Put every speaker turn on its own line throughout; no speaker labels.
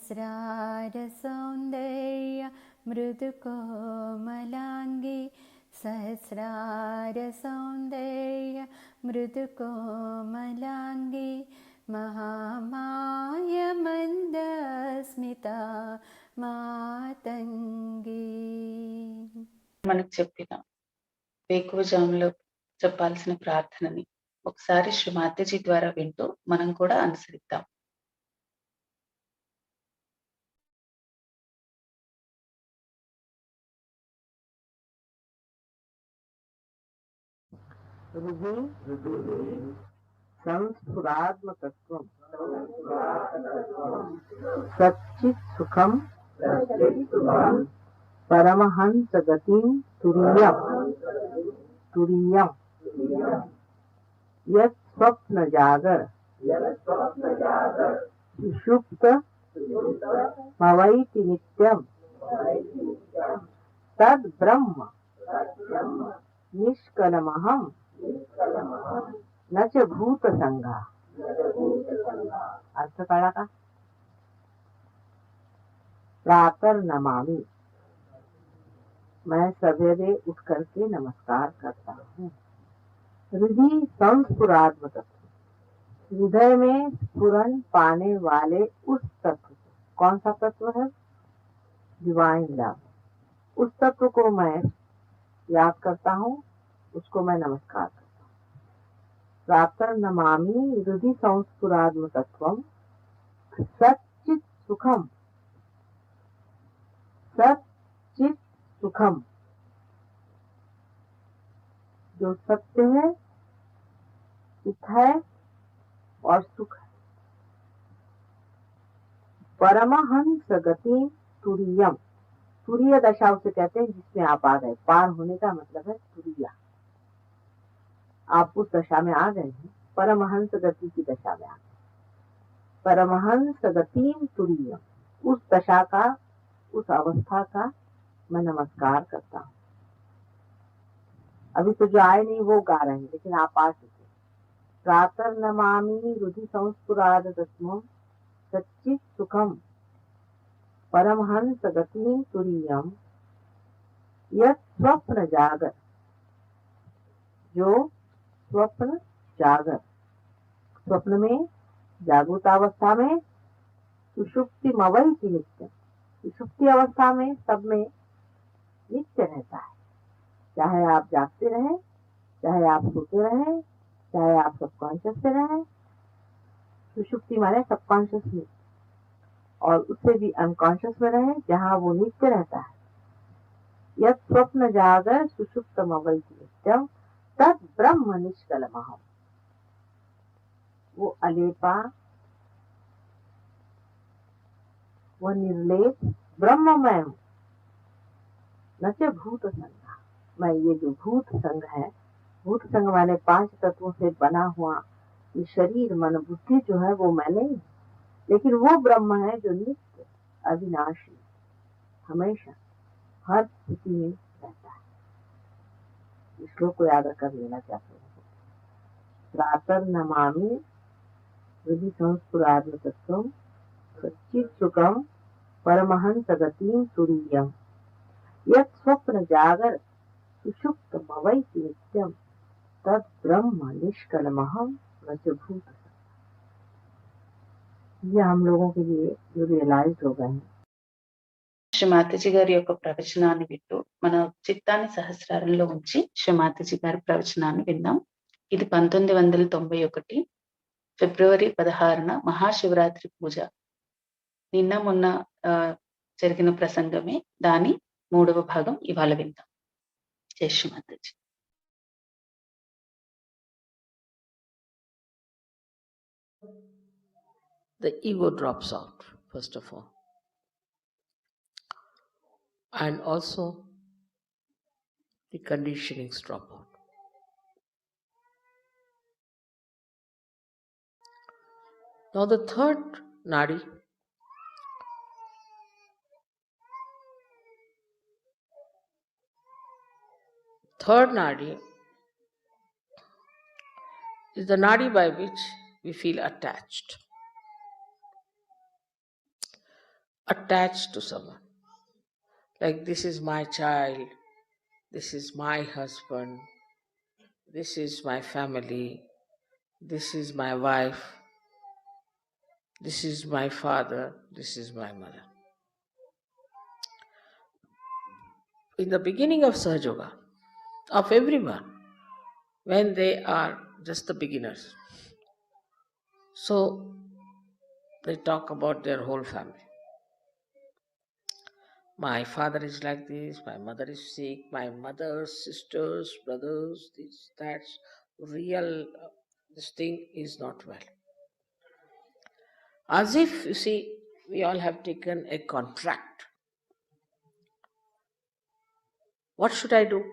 सहस्रारसौन्दर्य मृदुकोमलाङ्गी सहस्रारसौन्दर्य मृदुकोमलाङ्गी महामाय मन्दस्मिता मातङ्गी।
మనకు చెప్పిన వేకువజాములో చెప్పాల్సిన ప్రార్థనని ఒకసారి శ్రీ మాతాజీ ద్వారా వింటూ మనం కూడా అనుసరిద్దాం.
संस्फुरात्मकत्वं सच्चित् सुखं परमहंस गतिं तुरीयं यत् स्वप्न जागर सुषुप्त मवैति नित्यं तद् ब्रह्म निष्कलमहं न च भूत संगा। अर्थ कळा का? प्रातः नमामि, मैं सवेरे उठ करके नमस्कार करता हूँ। हृदय संस्फुरात्मक, हृदय में स्फुरन पाने वाले उस तत्व, कौन सा तत्व है? Divine love. उस तत्व को मैं याद करता हूँ, उसको मैं नमस्कार करता हूँ। प्रातः नमामि हृदय संस्फुरात्मकत्वं सच्चित् सुखम, सच्चित् सुखम जो सत्य है, चित है और सुख है। परमहंस गति तुरीयम, तुरीय दशा उसे कहते हैं जिसमें आप आ गए। पार होने का मतलब है तुरीया, आप उस दशा में आ गए हैं, परमहंस गति की दशा में आ गए। परमहंस गति तुरीयम, उस दशा का, उस अवस्था का मैं नमस्कार करता हूँ। अभी तो जो आए नहीं वो गा रहे हैं, लेकिन आप आ चुके। प्रातः नमामि हृदि संस्फुरात्मकत्वं सच्चित् सुखम परमहंस गतिं तुरीयम यत् स्वप्न जागर, जो स्वप्न जागर, स्वप्न में जागृत अवस्था में सुषुप्ति मवई की नित्य, सुषुप्ति अवस्था में सब में नित्य रहता है। चाहे आप जागते रहें, चाहे आप सोते रहें, चाहे आप सबकॉन्शियस से रहें। सुषुप्ति माने सबकॉन्शियस में, और उससे भी अनकॉन्शियस में रहें, जहाँ वो नित्य रहता है। यत् स्वप्न जागर सुषुप्त मवई की नित्यम तद ब्रह्म निष्कलमहम्, वो अलेपा, वो निर्लेप ब्रह्म मैं हूँ। न च भूत संगा, मैं ये जो भूत संग है, भूत संग माने 5 तत्वों से बना हुआ ये शरीर मन बुद्धि जो है वो मैं नहीं, लेकिन वो ब्रह्म है जो नित्य अविनाशी हमेशा हर स्थिति में रहता है। इस श्लोक को याद कर लेना चाहते हैं। प्रातः नमामि हृदि संस्फुरात्मकत्वं सच्चित् सुखं परमहंस गतिं तुरीयं यत् स्वप्न जागर सुषुप्त मवैति नित्यं तत् ब्रह्म निष्कलमहं न च भूत। ये हम लोगों के लिए जो रियलाइज हो गए हैं।
శ్రీ మాతాజీ గారి యొక్క ప్రవచనాన్ని వింటూ మన చిత్తాన్ని సహస్రారంలో ఉంచి శ్రీ మాతాజీ గారి ప్రవచనాన్ని విందాం. ఇది 1991 ఫిబ్రవరి 16న మహాశివరాత్రి పూజ నిన్న మొన్న జరిగిన ప్రసంగమే. దాని 3వ భాగం ఇవాళ విందాం. జై Shri Mataji.
The ego drops out, first of all. And also the conditionings drop out. Now the third nadi is the nadi by which we feel attached. attached to someone. Like, this is my child, this is my husband, this is my family, this is my wife, this is my father, this is my mother. In the beginning of Sahaja Yoga, of everyone, when they are just the beginners, so they talk about their whole family. My father is like this, my mother is sick, my mother's sisters, brothers, this, that, real, this thing is not well. As if, you see, we all have taken a contract. What should I do?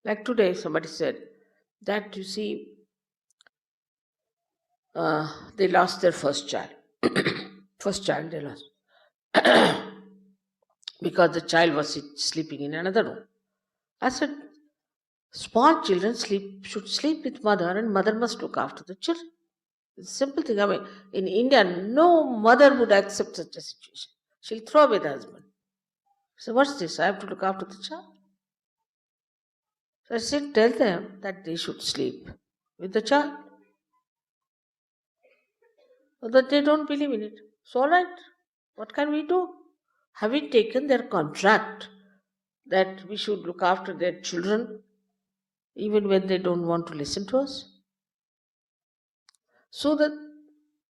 Like today, somebody said that, you see, they lost their first child. First child they lost. Because the child was sleeping in another room. I said, small children should sleep with mother, and mother must look after the children. It's a simple thing. I mean, in India, no mother would accept such a situation. She'll throw away the husband. So what's this? I have to look after the child. So I said, tell them that they should sleep with the child. But they don't believe in it. So all right, what can we do? Have we taken their contract that we should look after their children even when they don't want to listen to us? So the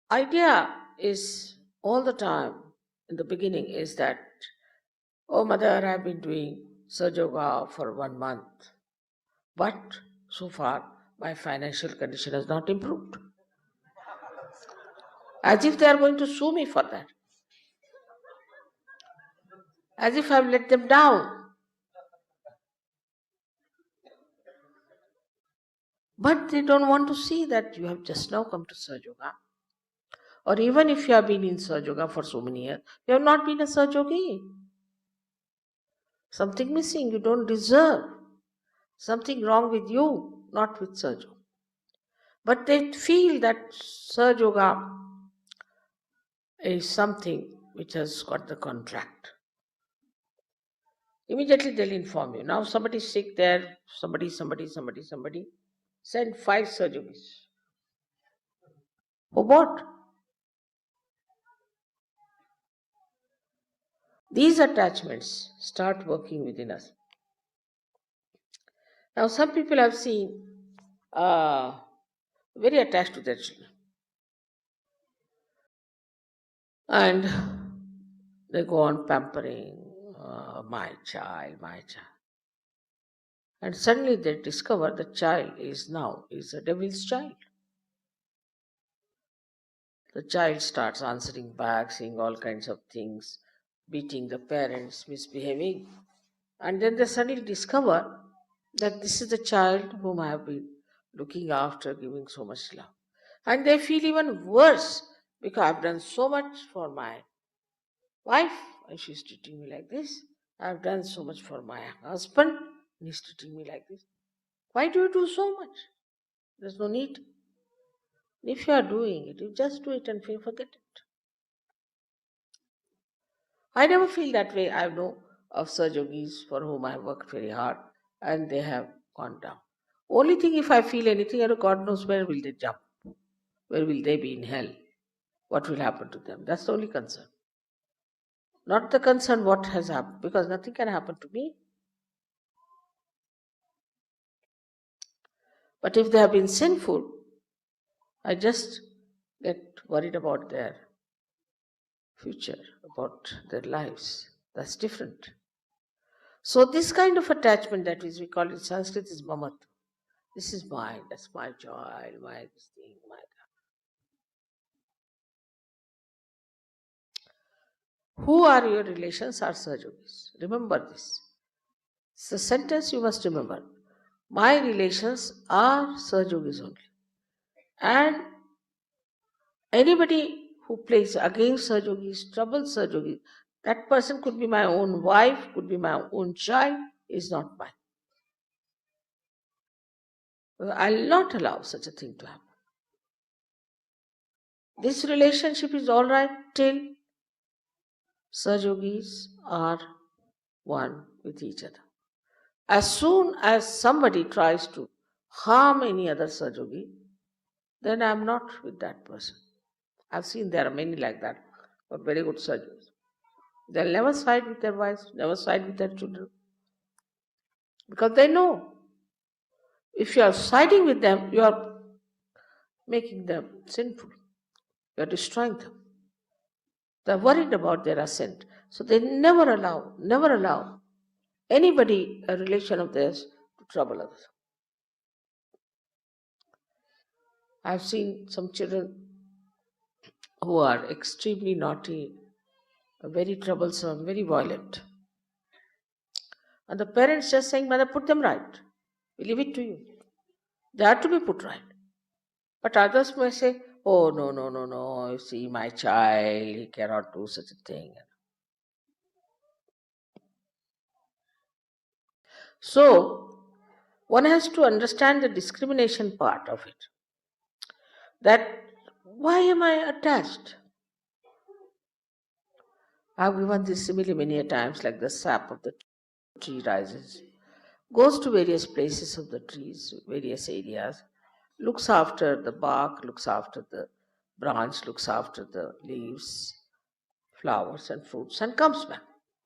idea is all the time in the beginning is that, oh mother, I've been doing Sahaja Yoga for 1 month, but so far my financial condition has not improved. As if they are going to sue me for that. As if I've let them down. But they don't want to see that you have just now come to Sahaja Yoga. Or even if you have been in Sahaja Yoga for so many years, you have not been a Sahaja Yogi. Something missing, you don't deserve. Something wrong with you, not with Sahaja Yoga. But they feel that Sahaja Yoga is something which has got the contract. Immediately they'll inform you. Now somebody is sick there, somebody. Send 5 Sahaja Yogis. For what? These attachments start working within us. Now some people I've seen very attached to their children. And they go on pampering, my child. And suddenly they discover the child is a devil's child. The child starts answering back, saying all kinds of things, beating the parents, misbehaving. And then they suddenly discover that this is the child whom I have been looking after, giving so much love. And they feel even worse because I've done so much for my wife and she's treating me like this. I've done so much for my husband and he's treating me like this. Why do you do so much? There's no need. If you are doing it, you just do it and forget it. I never feel that way. I know of Sahaja Yogis for whom I have worked very hard and they have gone down. Only thing, if I feel anything, God knows where will they jump? Where will they be in hell? What will happen to them? That's the only concern. Not the concern what has happened, because nothing can happen to me. But if they have been sinful, I just get worried about their future, about their lives. That's different. So this kind of attachment, that is, we call it in Sanskrit, is mamat. This is mine, that's my child, my this thing, my that. Who are your relations are Sahaja Yogis. Remember this. It's a sentence you must remember. My relations are Sahaja Yogis only. And anybody who plays against Sahaja Yogis, troubles Sahaja Yogis, that person could be my own wife, could be my own child, is not mine. I'll not allow such a thing to happen. This relationship is all right till Sajogis are one with each other. As soon as somebody tries to harm any other Sajogi, then I am not with that person. I've seen there are many like that, but very good Sajogis. They'll never side with their wives, never side with their children. Because they know if you are siding with them, you are making them sinful. You are destroying them. They are worried about their ascent. So they never allow anybody, a relation of theirs, to trouble others. I've seen some children who are extremely naughty, very troublesome, very violent. And the parents just saying, Mother, put them right. We leave it to you. They are to be put right. But others may say, oh, no, you see, my child, he cannot do such a thing. So, one has to understand the discrimination part of it. That, why am I attached? I've given this simile many a times, like the sap of the tree rises, goes to various places of the trees, various areas, looks after the bark, looks after the branch, looks after the leaves, flowers and fruits, and comes back.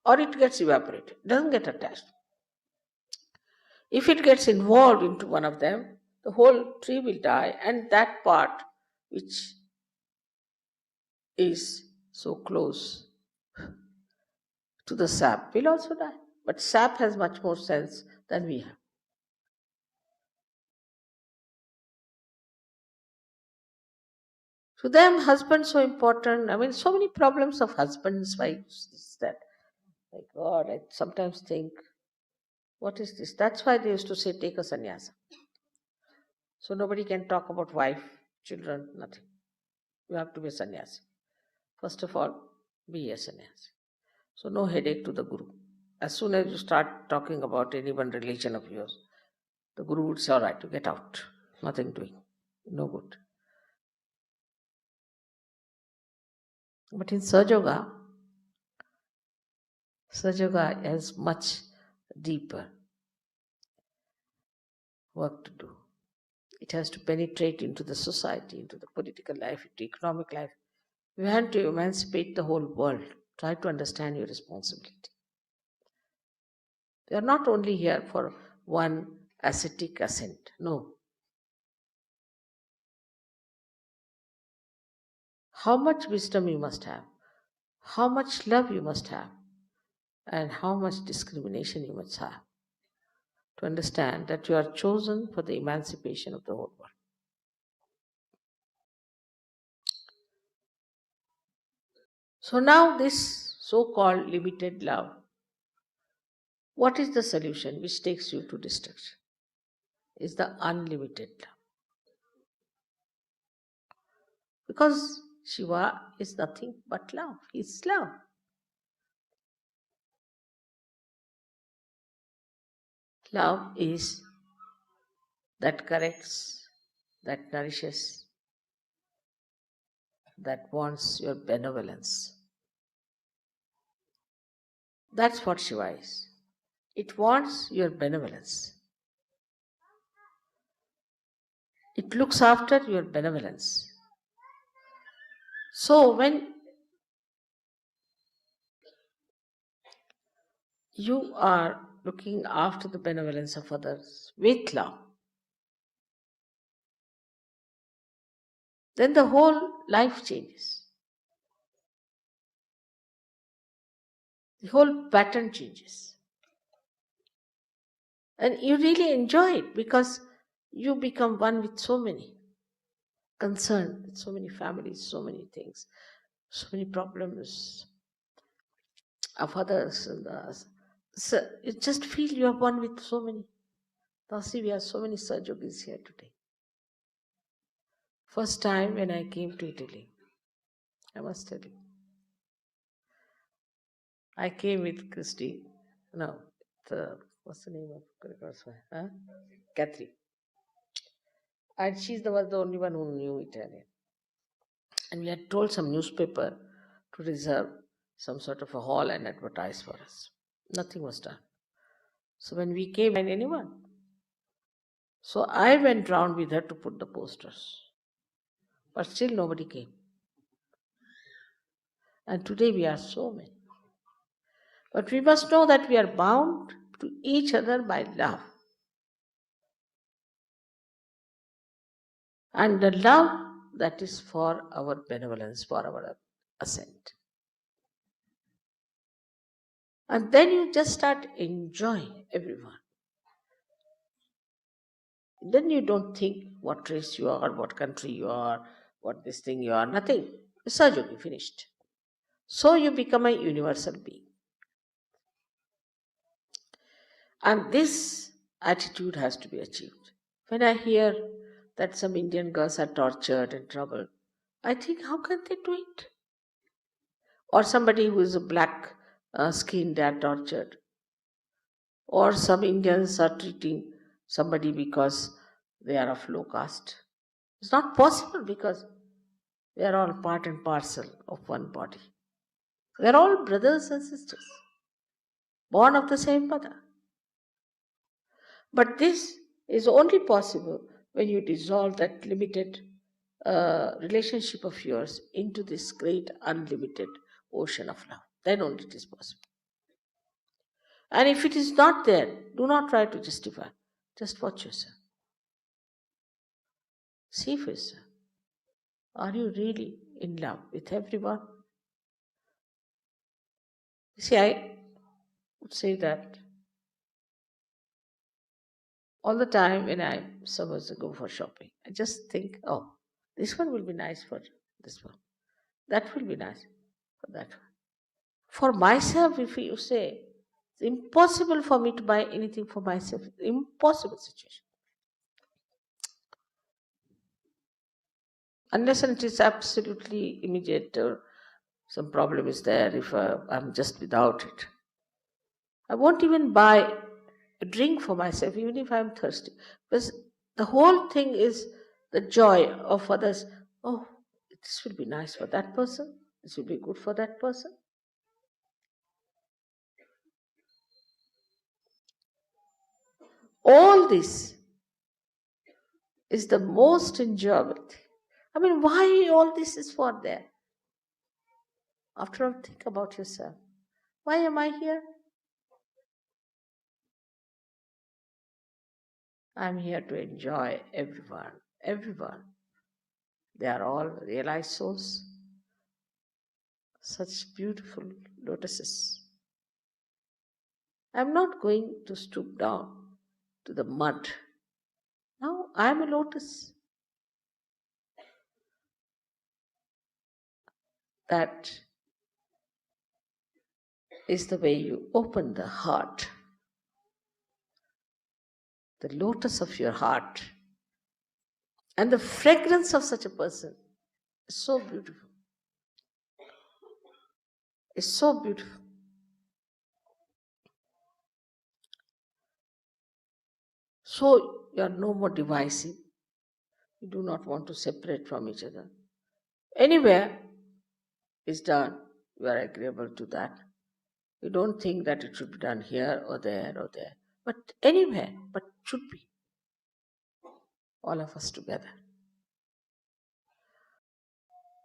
Or it gets evaporated, doesn't get attached. If it gets involved into one of them, the whole tree will die, and that part which is so close to the sap will also die. But sap has much more sense than we have. To them, husband so important. I mean, so many problems of husbands, wives, this, that. My God, I sometimes think, what is this? That's why they used to say, take a sannyasa. So nobody can talk about wife, children, nothing. You have to be a sannyasi. First of all, be a sannyasi. So no headache to the guru. As soon as you start talking about any one religion of yours, the guru would say, all right, you get out. Nothing doing. No good. But in Sahaja Yoga has much deeper work to do. It has to penetrate into the society, into the political life, into economic life. You have to emancipate the whole world. Try to understand your responsibility. You are not only here for one ascetic ascent. No. How much wisdom you must have, how much love you must have, and how much discrimination you must have to understand that you are chosen for the emancipation of the whole world. So now this so-called limited love, what is the solution which takes you to destruction? Is the unlimited love. Because Shiva is nothing but love. He is love. Love is that corrects, that nourishes, that wants your benevolence. That's what Shiva is. It wants your benevolence. It looks after your benevolence. So when you are looking after the benevolence of others with love, then the whole life changes. The whole pattern changes. And you really enjoy it because you become one with so many concerned, with so many families, so many things, so many problems of others. And so you just feel you are one with so many. Now see, we have so many Sahajogis here today. First time when I came to Italy, I must tell you, I came with Christy. No, what's the name of Catherine. And she's the only one who knew Italian. And we had told some newspaper to reserve some sort of a hall and advertise for us. Nothing was done. So when we came, and anyone. So I went round with her to put the posters. But still nobody came. And today we are so many. But we must know that we are bound to each other by love. And the love that is for our benevolence, for our ascent. And then you just start enjoying everyone. Then you don't think what race you are, what country you are, what this thing you are, nothing. Surgery finished. So you become a universal being. And this attitude has to be achieved. When I hear that some Indian girls are tortured and troubled, I think, how can they do it? Or somebody who is a black skin, they are tortured. Or some Indians are treating somebody because they are of low caste. It's not possible because they are all part and parcel of one body. We are all brothers and sisters, born of the same mother. But this is only possible when you dissolve that limited relationship of yours into this great unlimited ocean of love. Then only it is possible. And if it is not there, do not try to justify. Just watch yourself. See for yourself. Are you really in love with everyone? See, I would say that all the time when I'm supposed to go for shopping, I just think, oh, this one will be nice for this one. That will be nice for that one. For myself, if you say, it's impossible for me to buy anything for myself. Impossible situation. Unless and it is absolutely immediate or some problem is there if I'm just without it. I won't even buy a drink for myself, even if I'm thirsty. Because the whole thing is the joy of others. Oh, this will be nice for that person. This will be good for that person. All this is the most enjoyable thing. I mean, why all this is for there? After all, think about yourself. Why am I here? I'm here to enjoy everyone. Everyone. They are all realized souls. Such beautiful lotuses. I'm not going to stoop down to the mud. Now I'm a lotus. That is the way you open the heart. The lotus of your heart. And the fragrance of such a person is so beautiful. It's so beautiful. So you are no more divisive. You do not want to separate from each other. Anywhere is done, you are agreeable to that. You don't think that it should be done here or there, but anywhere, but should be. All of us together.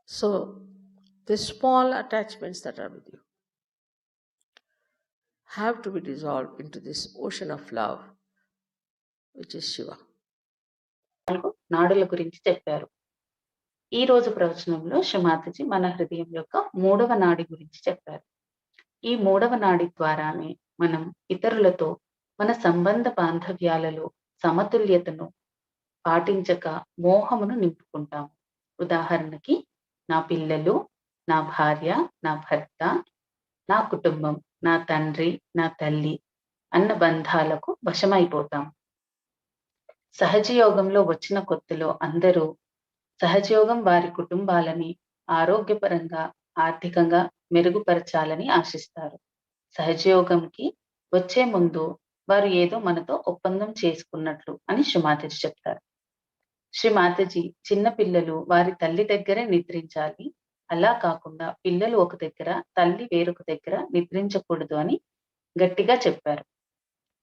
So, the small attachments that are with you have to be dissolved into this ocean of love, which is Shiva.
నాడుల గురించి చెప్పారు. ఈ రోజు ప్రవచనంలో శ్రీమాతజీ మన హృదయం యొక్క 3వ నాడి గురించి చెప్పారు. ఈ 3వ నాడి ద్వారానే మనం ఇతరులతో మన సంబంధ బాంధవ్యాలలో సమతుల్యతను పాటించక మోహమును నింపుకుంటాము. ఉదాహరణకి నా పిల్లలు, నా భార్య, నా భర్త, నా కుటుంబం, నా తండ్రి, నా తల్లి అన్న బంధాలకు వశమైపోతాం. సహజయోగంలో వచ్చిన కొత్తలో అందరూ సహజయోగం వారి కుటుంబాలని ఆరోగ్యపరంగా, ఆర్థికంగా మెరుగుపరచాలని ఆశిస్తారు. సహజయోగంకి వచ్చే ముందు వారు ఏదో మనతో ఒప్పందం చేసుకున్నట్లు అని శ్రీమాతజీ చెప్తారు. శ్రీ మాతాజీ, చిన్న పిల్లలు వారి తల్లి దగ్గరే నిద్రించాలి, అలా కాకుండా పిల్లలు ఒక దగ్గర, తల్లి వేరొక దగ్గర నిద్రించకూడదు అని గట్టిగా చెప్పారు.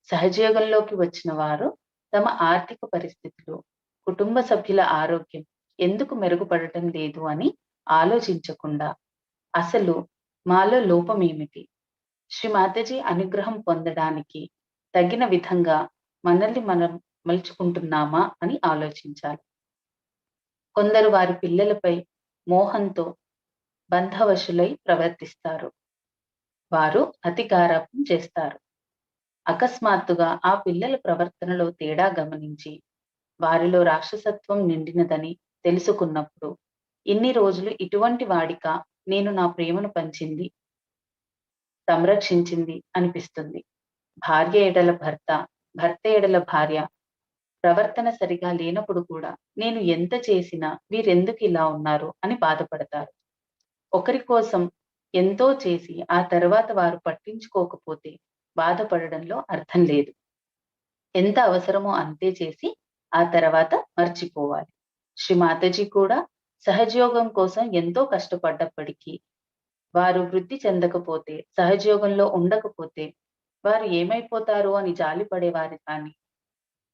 సహజయోగంలోకి వచ్చిన వారు తమ ఆర్థిక పరిస్థితులు, కుటుంబ సభ్యుల ఆరోగ్యం ఎందుకు మెరుగుపడటం లేదు అని ఆలోచించకుండా అసలు మాలో లోపం ఏమిటి, శ్రీ మాతాజీ అనుగ్రహం పొందడానికి తగిన విధంగా మనల్ని మనం మలుచుకుంటున్నామా అని ఆలోచించాలి. కొందరు వారి పిల్లలపై మోహంతో బంధవశులై ప్రవర్తిస్తారు. వారు అతి గారాబం చేస్తారు. అకస్మాత్తుగా ఆ పిల్లల ప్రవర్తనలో తేడా గమనించి వారిలో రాక్షసత్వం నిండినదని తెలుసుకున్నప్పుడు, ఇన్ని రోజులు ఇటువంటి వాడికా నేను నా ప్రేమను పంచింది, సంరక్షించింది అనిపిస్తుంది. భార్య ఎడల భర్త, భర్త ఎడల భార్య ప్రవర్తన సరిగా లేనప్పుడు కూడా నేను ఎంత చేసినా వీరెందుకు ఇలా ఉన్నారు అని బాధపడతారు. ఒకరి కోసం ఎంతో చేసి ఆ తర్వాత వారు పట్టించుకోకపోతే బాధపడడంలో అర్థం లేదు. ఎంత అవసరమో అంతే చేసి ఆ తర్వాత మర్చిపోవాలి. శ్రీ మాతాజీ కూడా సహజయోగం కోసం ఎంతో కష్టపడ్డప్పటికీ వారు వృద్ధి చెందకపోతే, సహజయోగంలో ఉండకపోతే వారు ఏమైపోతారు అని జాలిపడేవారు కానీ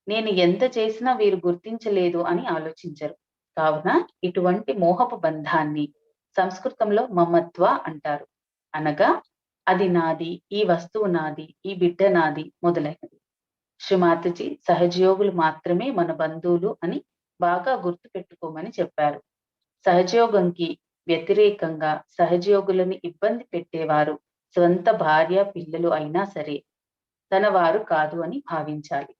నేను ఎంత చేసినా వీరు గుర్తించలేదు అని ఆలోచించరు. కావున ఇటువంటి మోహపు బంధాన్ని సంస్కృతంలో మమత్వ అంటారు. అనగా అది నాది, ఈ వస్తువు నాది, ఈ బిడ్డ నాది మొదలైనది. శ్రీ మాతాజీ సహజయోగులు మాత్రమే మన బంధువులు అని బాగా గుర్తు పెట్టుకోమని చెప్పారు. సహజయోగంకి వ్యతిరేకంగా సహజయోగులను ఇబ్బంది పెట్టేవారు స్వంత భార్య పిల్లలు అయినా సరే తన వారు కాదు అని భావించాలి.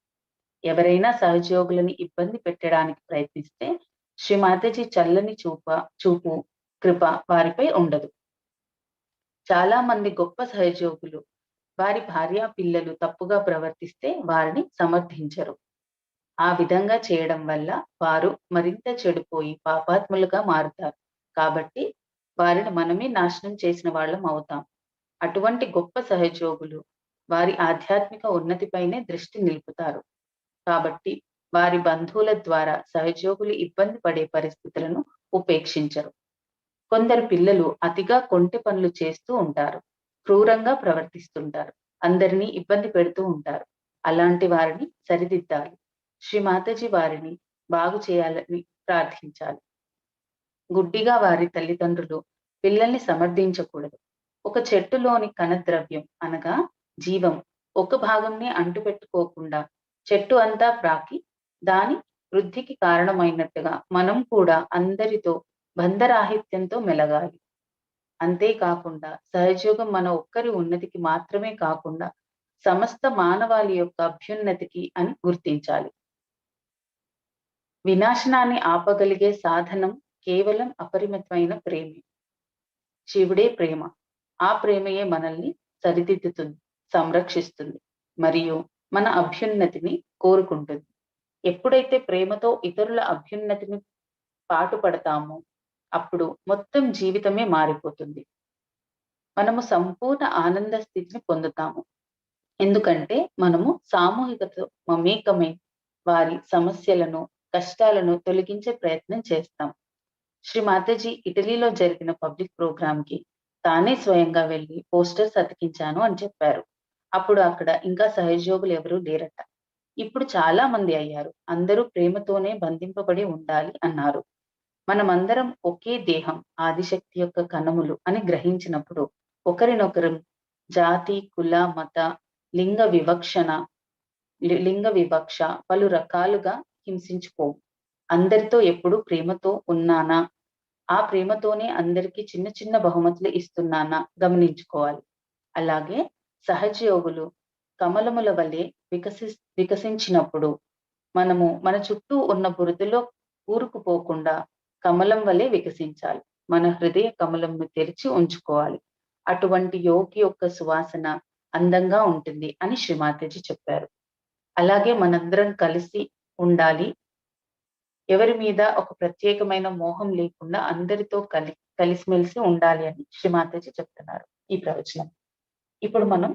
ఎవరైనా సహజయోగులను ఇబ్బంది పెట్టడానికి ప్రయత్నిస్తే శ్రీ మాతాజీ చల్లని చూపు కృప వారిపై ఉండదు. చాలా మంది గొప్ప సహజయోగులు వారి భార్య పిల్లలు తప్పుగా ప్రవర్తిస్తే వారిని సమర్థించరు. ఆ విధంగా చేయడం వల్ల వారు మరింత చెడిపోయి పాపాత్ములుగా మారుతారు. కాబట్టి వారిని మనమే నాశనం చేసిన వాళ్ళం అవుతాం. అటువంటి గొప్ప సహజయోగులు వారి ఆధ్యాత్మిక ఉన్నతిపైనే దృష్టి నిలుపుతారు. కాబట్టి వారి బంధువుల ద్వారా సహజయోగులు ఇబ్బంది పడే పరిస్థితులను ఉపేక్షించరు. కొందరు పిల్లలు అతిగా కొంటె పనులు చేస్తూ ఉంటారు, క్రూరంగా ప్రవర్తిస్తుంటారు, అందరినీ ఇబ్బంది పెడుతూ ఉంటారు. అలాంటి వారిని సరిదిద్దాలి. శ్రీ మాతాజీ వారిని బాగు చేయాలని ప్రార్థించాలి. గుడ్డిగా వారి తల్లిదండ్రులు పిల్లల్ని సమర్థించకూడదు. ఒక చెట్టులోని కణద్రవ్యం అనగా జీవం ఒక భాగంని అంటుపెట్టుకోకుండా చెట్టు అంతా ప్రాకి దాని వృద్ధికి కారణమైనట్టుగా మనం కూడా అందరితో బంధరాహిత్యంతో మెలగాలి. అంతేకాకుండా సహజయోగం మన ఒక్కరి ఉన్నతికి మాత్రమే కాకుండా సమస్త మానవాళి యొక్క అభ్యున్నతికి అని గుర్తించాలి. వినాశనాన్ని ఆపగలిగే సాధనం కేవలం అపరిమితమైన ప్రేమే. శివుడే ప్రేమ. ఆ ప్రేమయే మనల్ని సరిదిద్దుతుంది, సంరక్షిస్తుంది మరియు మన అభ్యున్నతిని కోరుకుంటుంది. ఎప్పుడైతే ప్రేమతో ఇతరుల అభ్యున్నతిని పాటుపడతామో అప్పుడు మొత్తం జీవితమే మారిపోతుంది. మనము సంపూర్ణ ఆనంద స్థితిని పొందుతాము. ఎందుకంటే మనము సామూహికతో మమేకమై వారి సమస్యలను, కష్టాలను తొలగించే ప్రయత్నం చేస్తాం. శ్రీ మాతాజీ ఇటలీలో జరిగిన పబ్లిక్ ప్రోగ్రామ్ కి తానే స్వయంగా వెళ్లి పోస్టర్స్ అతికించాను అని చెప్పారు. అప్పుడు అక్కడ ఇంకా సహజయోగులు ఎవరూ లేరట. ఇప్పుడు చాలా మంది అయ్యారు. అందరూ ప్రేమతోనే బంధింపబడి ఉండాలి అన్నారు. మనమందరం ఒకే దేహం, ఆదిశక్తి యొక్క కణములు అని గ్రహించినప్పుడు ఒకరినొకరు జాతి, కుల, మత, లింగ వివక్ష పలు రకాలుగా హింసించుకోవు. అందరితో ఎప్పుడు ప్రేమతో ఉన్నానా, ఆ ప్రేమతోనే అందరికీ చిన్న చిన్న బహుమతులు ఇస్తున్నానా గమనించుకోవాలి. అలాగే సహజయోగులు కమలముల వలె వికసించినప్పుడు మనము మన చుట్టూ ఉన్న బురదలో కూరుకుపోకుండా కమలం వలె వికసించాలి. మన హృదయ కమలంను తెరిచి ఉంచుకోవాలి. అటువంటి యోగి యొక్క సువాసన అందంగా ఉంటుంది అని శ్రీ మాతాజీ చెప్పారు. అలాగే మనందరం కలిసి ఉండాలి. ఎవరి మీద ఒక ప్రత్యేకమైన మోహం లేకుండా అందరితో కలిసిమెలిసి ఉండాలి అని శ్రీ మాతాజీ చెప్తున్నారు ఈ ప్రవచనం. ఇప్పుడు మనం